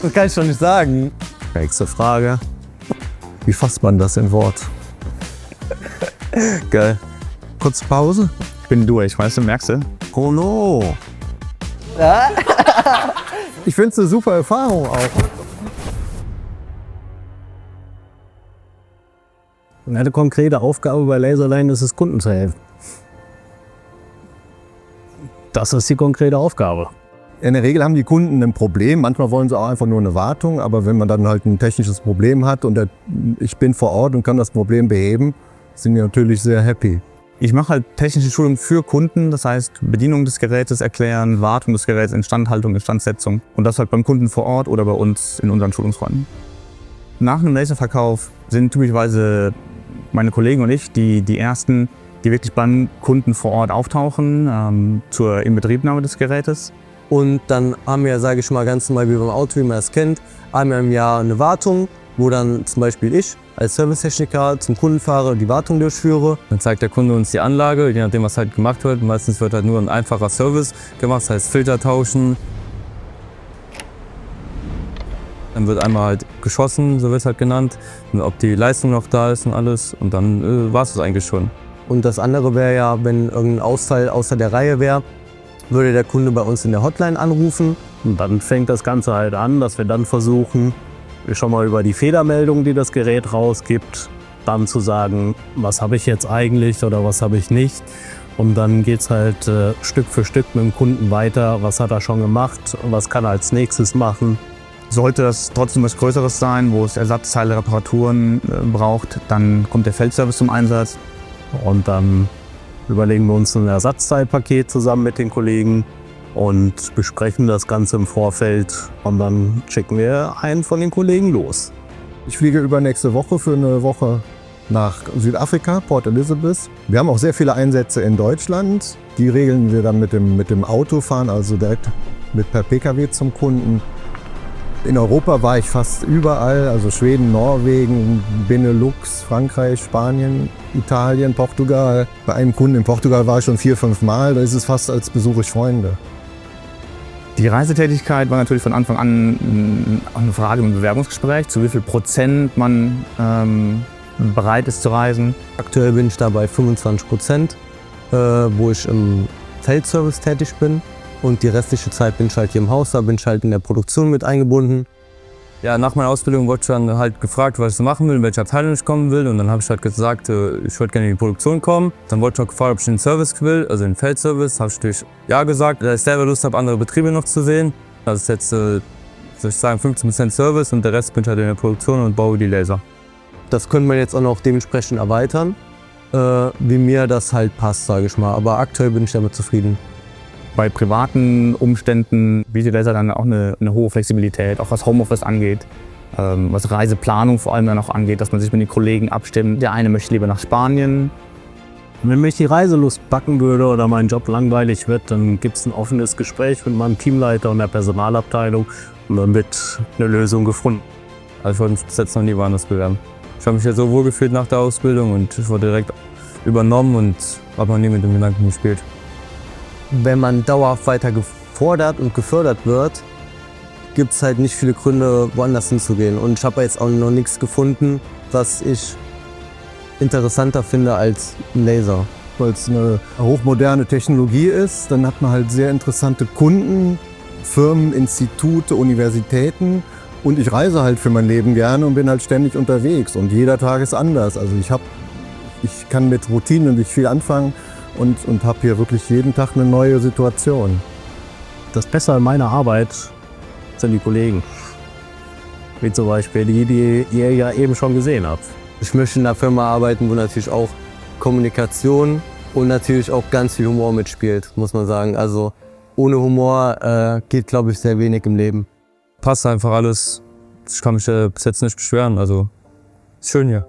Das kann ich doch nicht sagen. Nächste Frage. Wie fasst man das in Wort? Geil. Kurze Pause. Ich bin durch, weißt du, merkst du? Oh no. Ich finde es eine super Erfahrung auch. Eine konkrete Aufgabe bei Laserline ist es, Kunden zu helfen. Das ist die konkrete Aufgabe. In der Regel haben die Kunden ein Problem. Manchmal wollen sie auch einfach nur eine Wartung. Aber wenn man dann halt ein technisches Problem hat und ich bin vor Ort und kann das Problem beheben, sind die natürlich sehr happy. Ich mache halt technische Schulungen für Kunden, das heißt Bedienung des Gerätes erklären, Wartung des Geräts, Instandhaltung, Instandsetzung. Und das halt beim Kunden vor Ort oder bei uns in unseren Schulungsräumen. Nach einem Laserverkauf sind typischerweise meine Kollegen und ich die ersten, die wirklich beim Kunden vor Ort auftauchen zur Inbetriebnahme des Gerätes. Und dann haben wir, sage ich mal, ganz normal wie beim Auto, wie man es kennt, einmal im Jahr eine Wartung, wo dann zum Beispiel ich als Servicetechniker zum Kunden fahre und die Wartung durchführe. Dann zeigt der Kunde uns die Anlage, je nachdem was halt gemacht wird. Meistens wird halt nur ein einfacher Service gemacht, das heißt Filter tauschen. Dann wird einmal halt geschossen, so wird es halt genannt, und ob die Leistung noch da ist und alles. Und dann war es eigentlich schon. Und das andere wäre ja, wenn irgendein Ausfall außer der Reihe wäre, würde der Kunde bei uns in der Hotline anrufen. Und dann fängt das Ganze halt an, dass wir dann versuchen, schon mal über die Fehlermeldung, die das Gerät rausgibt, dann zu sagen, was habe ich jetzt eigentlich oder was habe ich nicht. Und dann geht es halt Stück für Stück mit dem Kunden weiter, was hat er schon gemacht, was kann er als nächstes machen. Sollte das trotzdem was Größeres sein, wo es Ersatzteile, Reparaturen braucht, dann kommt der Feldservice zum Einsatz. Und dann überlegen wir uns ein Ersatzteilpaket zusammen mit den Kollegen und besprechen das Ganze im Vorfeld. Und dann schicken wir einen von den Kollegen los. Ich fliege übernächste Woche für eine Woche nach Südafrika, Port Elizabeth. Wir haben auch sehr viele Einsätze in Deutschland. Die regeln wir dann mit dem Autofahren, also direkt per Pkw zum Kunden. In Europa war ich fast überall, also Schweden, Norwegen, Benelux, Frankreich, Spanien, Italien, Portugal. Bei einem Kunden in Portugal war ich schon 4-5 Mal, da ist es fast, als besuche ich Freunde. Die Reisetätigkeit war natürlich von Anfang an eine Frage im Bewerbungsgespräch, zu wie viel Prozent man bereit ist zu reisen. Aktuell bin ich da bei 25%, wo ich im Feldservice tätig bin. Und die restliche Zeit bin ich halt hier im Haus, da bin ich halt in der Produktion mit eingebunden. Ja, nach meiner Ausbildung wurde ich dann halt gefragt, was ich so machen will, in welche Abteilung ich kommen will. Und dann habe ich halt gesagt, ich würde gerne in die Produktion kommen. Dann wurde ich auch gefragt, ob ich in den Service will, also in den Feldservice. Habe ich natürlich ja gesagt, da ich selber Lust habe, andere Betriebe noch zu sehen. Das ist jetzt, soll ich sagen, 15% Service und der Rest bin ich halt in der Produktion und baue die Laser. Das können wir jetzt auch noch dementsprechend erweitern, wie mir das halt passt, sage ich mal. Aber aktuell bin ich damit zufrieden. Bei privaten Umständen bietet Laser dann auch eine hohe Flexibilität, auch was Homeoffice angeht, was Reiseplanung vor allem dann auch angeht, dass man sich mit den Kollegen abstimmt. Der eine möchte lieber nach Spanien. Wenn mich die Reiselust packen würde oder mein Job langweilig wird, dann gibt es ein offenes Gespräch mit meinem Teamleiter und der Personalabteilung und dann wird eine Lösung gefunden. Also ich wollte mich bis jetzt noch nie woanders bewerben. Ich habe mich ja so wohl gefühlt nach der Ausbildung und ich wurde direkt übernommen und habe noch nie mit dem Gedanken gespielt. Wenn man dauerhaft weiter gefordert und gefördert wird, gibt es halt nicht viele Gründe, woanders hinzugehen. Und ich habe jetzt auch noch nichts gefunden, was ich interessanter finde als ein Laser. Weil es eine hochmoderne Technologie ist, dann hat man halt sehr interessante Kunden, Firmen, Institute, Universitäten. Und ich reise halt für mein Leben gerne und bin halt ständig unterwegs. Und jeder Tag ist anders. Also ich kann mit Routinen nicht viel anfangen. Und habe hier wirklich jeden Tag eine neue Situation. Das Beste an meiner Arbeit sind die Kollegen. Wie zum Beispiel die ihr ja eben schon gesehen habt. Ich möchte in einer Firma arbeiten, wo natürlich auch Kommunikation und natürlich auch ganz viel Humor mitspielt, muss man sagen. Also ohne Humor geht, glaube ich, sehr wenig im Leben. Passt einfach alles. Ich kann mich bis jetzt nicht beschweren. Also ist schön hier.